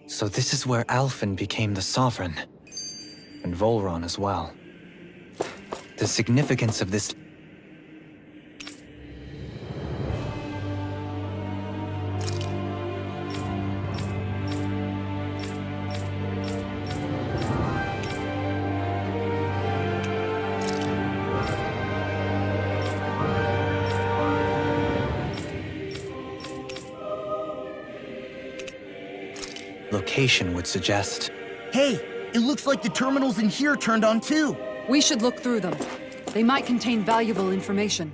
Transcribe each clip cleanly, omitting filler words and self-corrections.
So this is where Alphen became the Sovereign. And Volron as well. The significance of this... location would suggest. Hey, it looks like the terminals in here turned on too. We should look through them. They might contain valuable information.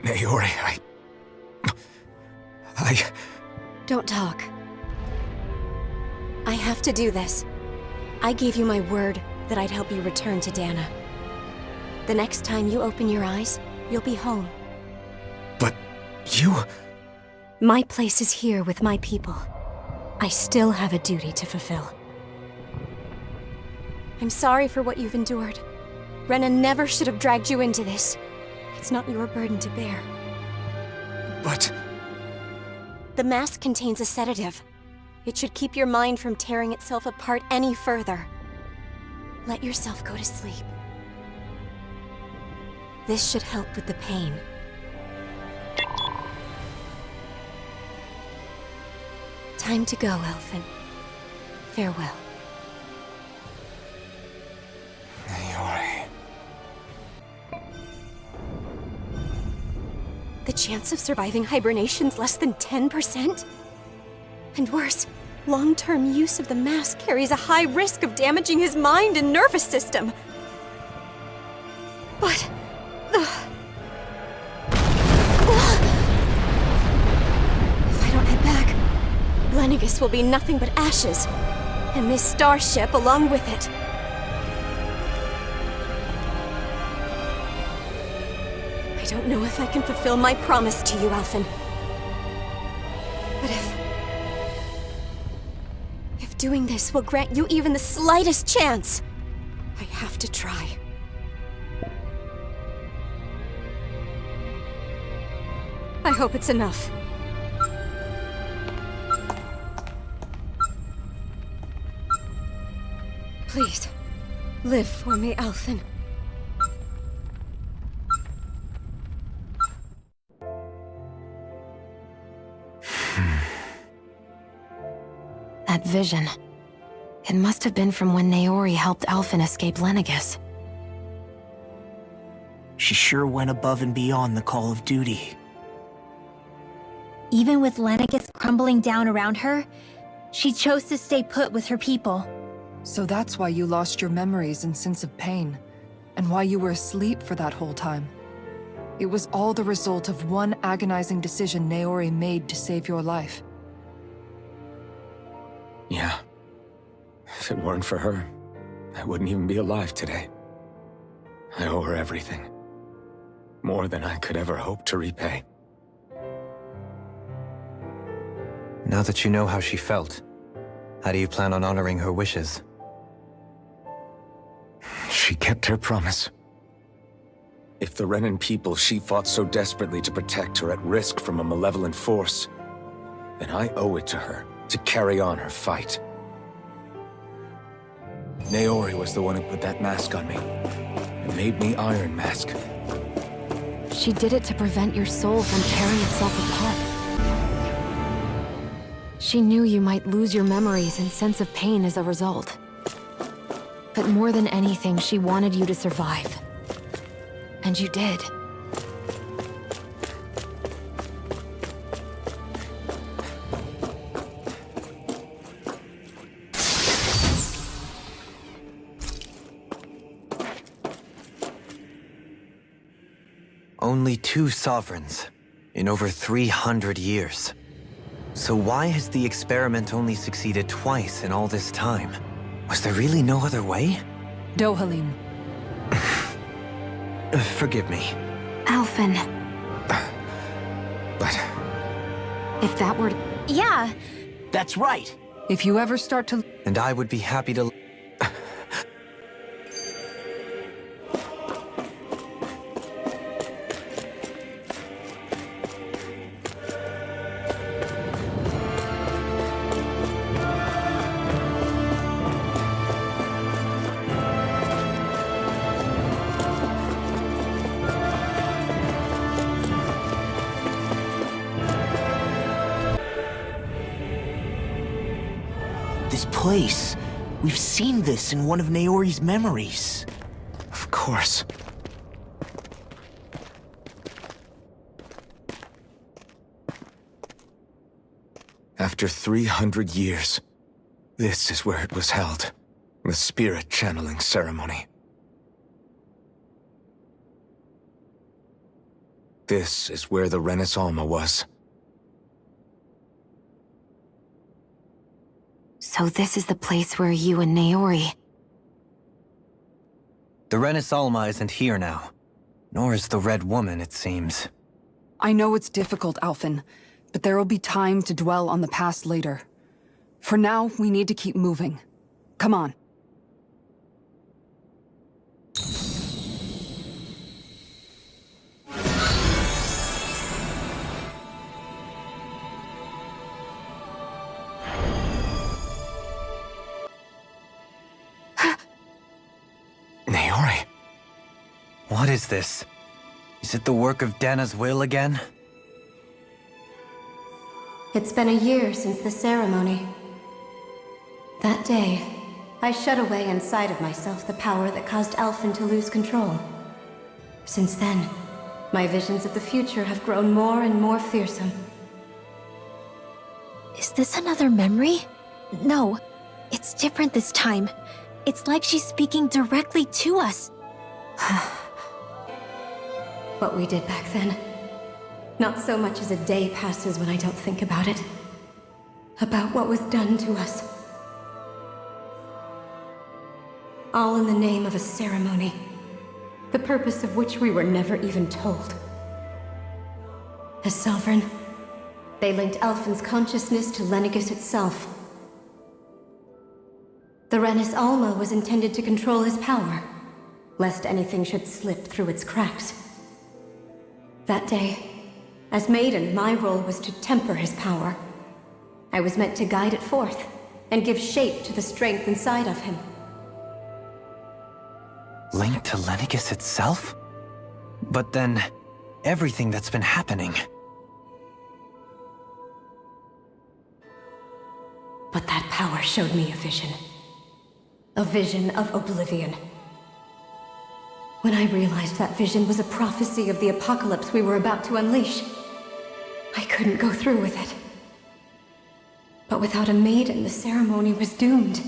Naori, I... Don't talk. I have to do this. I gave you my word that I'd help you return to Dana. The next time you open your eyes, you'll be home. But you... My place is here with my people. I still have a duty to fulfill. I'm sorry for what you've endured. Rena never should have dragged you into this. It's not your burden to bear. But... The mask contains a sedative. It should keep your mind from tearing itself apart any further. Let yourself go to sleep. This should help with the pain. Time to go, Alphen. Farewell. Naori... The chance of surviving hibernation's less than 10%? And worse, long-term use of the mask carries a high risk of damaging his mind and nervous system. But... If I don't head back, Lennigus will be nothing but ashes, and this starship along with it. I don't know if I can fulfill my promise to you, Alphen. But if doing this will grant you even the slightest chance, I have to try. I hope it's enough. Please, live for me, Alphen. That vision. It must have been from when Naori helped Alphen escape Lenegus. She sure went above and beyond the call of duty. Even with Lenegus crumbling down around her, she chose to stay put with her people. So that's why you lost your memories and sense of pain, and why you were asleep for that whole time. It was all the result of one agonizing decision Naori made to save your life. Yeah. If it weren't for her, I wouldn't even be alive today. I owe her everything. More than I could ever hope to repay. Now that you know how she felt, how do you plan on honoring her wishes? She kept her promise. If the Renan people she fought so desperately to protect are at risk from a malevolent force, then I owe it to her to carry on her fight. Naori was the one who put that mask on me, and made me Iron Mask. She did it to prevent your soul from tearing itself apart. She knew you might lose your memories and sense of pain as a result. But more than anything, she wanted you to survive. And you did. Only 2 sovereigns in over 300 years. So why has the experiment only succeeded twice in all this time? Was there really no other way? Dohalim. Forgive me. Alphen, But if that were... Yeah, That's right. If you ever start to... And I would be happy to... This place. We've seen this in one of Naori's memories. of course. After 300 years, this is where it was held. The spirit channeling ceremony. This is where the Renis Alma was. So this is the place where you and Naori... The Renis Alma isn't here now. Nor is the Red Woman, it seems. I know it's difficult, Alphen, but there will be time to dwell on the past later. For now, we need to keep moving. Come on. Naori. What is this? Is it the work of Dana's will again? It's been a year since the ceremony. That day, I shut away inside of myself the power that caused Alphen to lose control. Since then, my visions of the future have grown more and more fearsome. is this another memory? No, it's different this time. It's like she's speaking directly to us. What we did back then. Not so much as a day passes when I don't think about it. About what was done to us. All in the name of a ceremony. The purpose of which we were never even told. As Sovereign, they linked Alphen's consciousness to Lenegus itself. The Renis Alma was intended to control his power, lest anything should slip through its cracks. That day, as Maiden, my role was to temper his power. I was meant to guide it forth, and give shape to the strength inside of him. Linked to Lenegis itself? But then, everything that's been happening. But that power showed me a vision. A vision of oblivion. When I realized that vision was a prophecy of the apocalypse we were about to unleash, I couldn't go through with it. But without a maiden, the ceremony was doomed.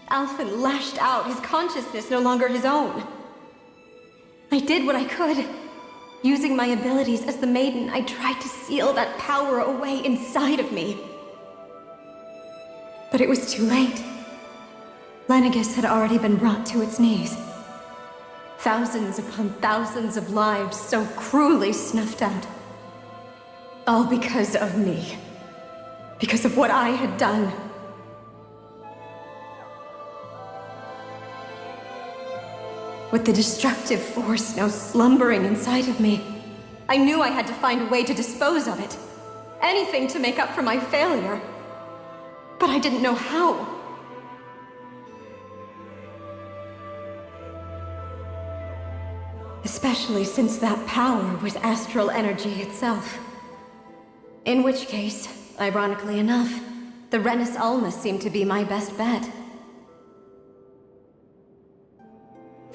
Alphen lashed out, his consciousness no longer his own. I did what I could. Using my abilities as the maiden, I tried to seal that power away inside of me. But it was too late. Lenegis had already been brought to its knees. Thousands upon thousands of lives so cruelly snuffed out. All because of me. Because of what I had done. With the destructive force now slumbering inside of me, I knew I had to find a way to dispose of it. Anything to make up for my failure. But I didn't know how. Especially since that power was astral energy itself. In which case, ironically enough, the Renis Alma seemed to be my best bet.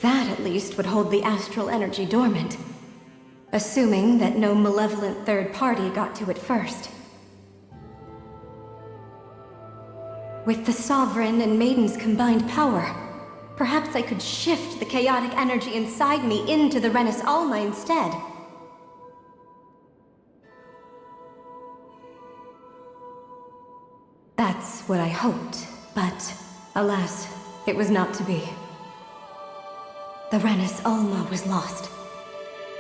That, at least, would hold the astral energy dormant. Assuming that no malevolent third party got to it first. With the Sovereign and Maiden's combined power, perhaps I could shift the chaotic energy inside me into the Renis Alma instead. That's what I hoped, but alas, it was not to be. The Renis Alma was lost,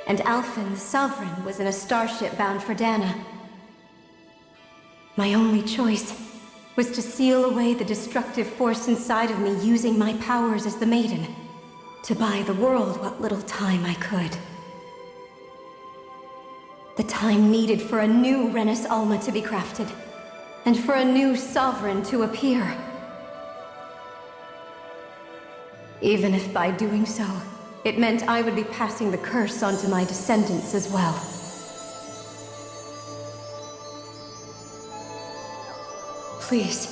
and Alphen, the Sovereign, was in a starship bound for Dana. My only choice was to seal away the destructive force inside of me using my powers as the Maiden, to buy the world what little time I could. The time needed for a new Renis Alma to be crafted, and for a new Sovereign to appear. Even if by doing so, it meant I would be passing the curse on to my descendants as well. Please,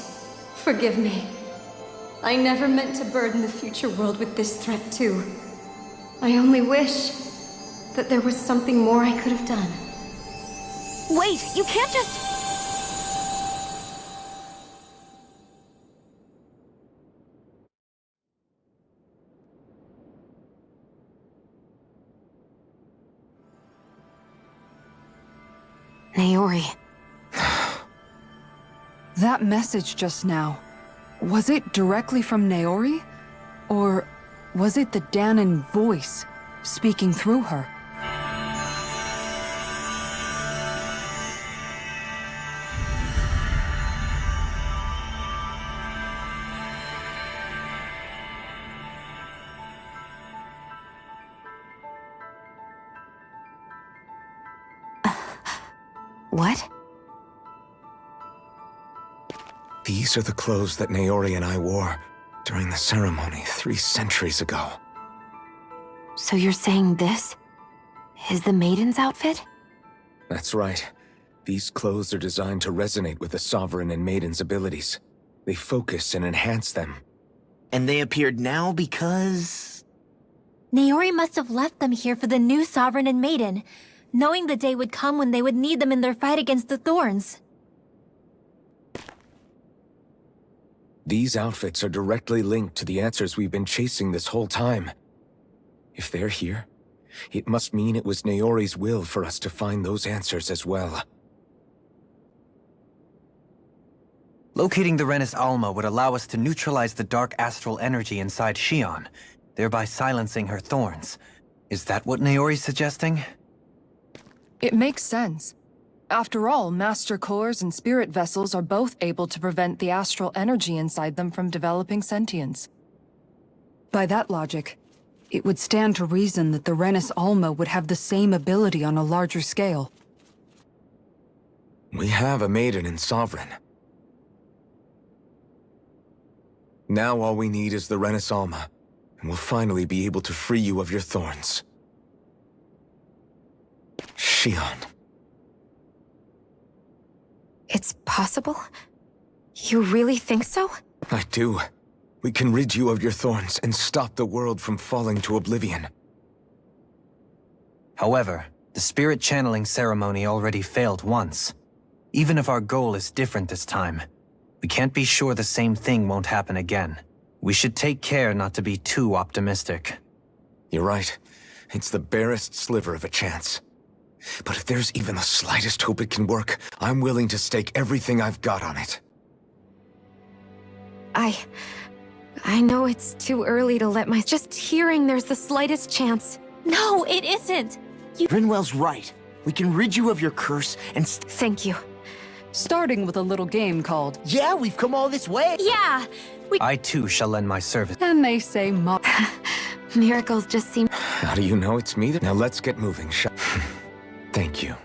forgive me. I never meant to burden the future world with this threat too. I only wish that there was something more I could have done. Wait, you can't just... Naori. That message just now, was it directly from Naori? Or was it the Danan voice speaking through her? What? These are the clothes that Naori and I wore during the ceremony 3 centuries ago. So you're saying this is the Maiden's outfit? That's right. These clothes are designed to resonate with the Sovereign and Maiden's abilities. They focus and enhance them. And they appeared now because... Naori must have left them here for the new Sovereign and Maiden, knowing the day would come when they would need them in their fight against the Thorns. These outfits are directly linked to the answers we've been chasing this whole time. If they're here, it must mean it was Naori's will for us to find those answers as well. Locating the Renis Alma would allow us to neutralize the dark astral energy inside Shion, thereby silencing her thorns. Is that what Naori's suggesting? It makes sense. After all, Master Cores and Spirit Vessels are both able to prevent the astral energy inside them from developing sentience. By that logic, it would stand to reason that the Renis Alma would have the same ability on a larger scale. We have a Maiden and Sovereign. Now all we need is the Renis Alma, and we'll finally be able to free you of your thorns. Shion. It's possible? You really think so? I do. We can rid you of your thorns and stop the world from falling to oblivion. However, the spirit channeling ceremony already failed once. Even if our goal is different this time, we can't be sure the same thing won't happen again. We should take care not to be too optimistic. You're right. It's the barest sliver of a chance. But if there's even the slightest hope it can work, I'm willing to stake everything I've got on it. I know it's too early to let just hearing there's the slightest chance. No, it isn't. Rinwell's right. We can rid you of your curse and Thank you. Starting with a little game called Yeah, we've come all this way! Yeah, I too shall lend my service. And They Say Miracles just seem... How do you know it's me? Now let's get moving, Thank you.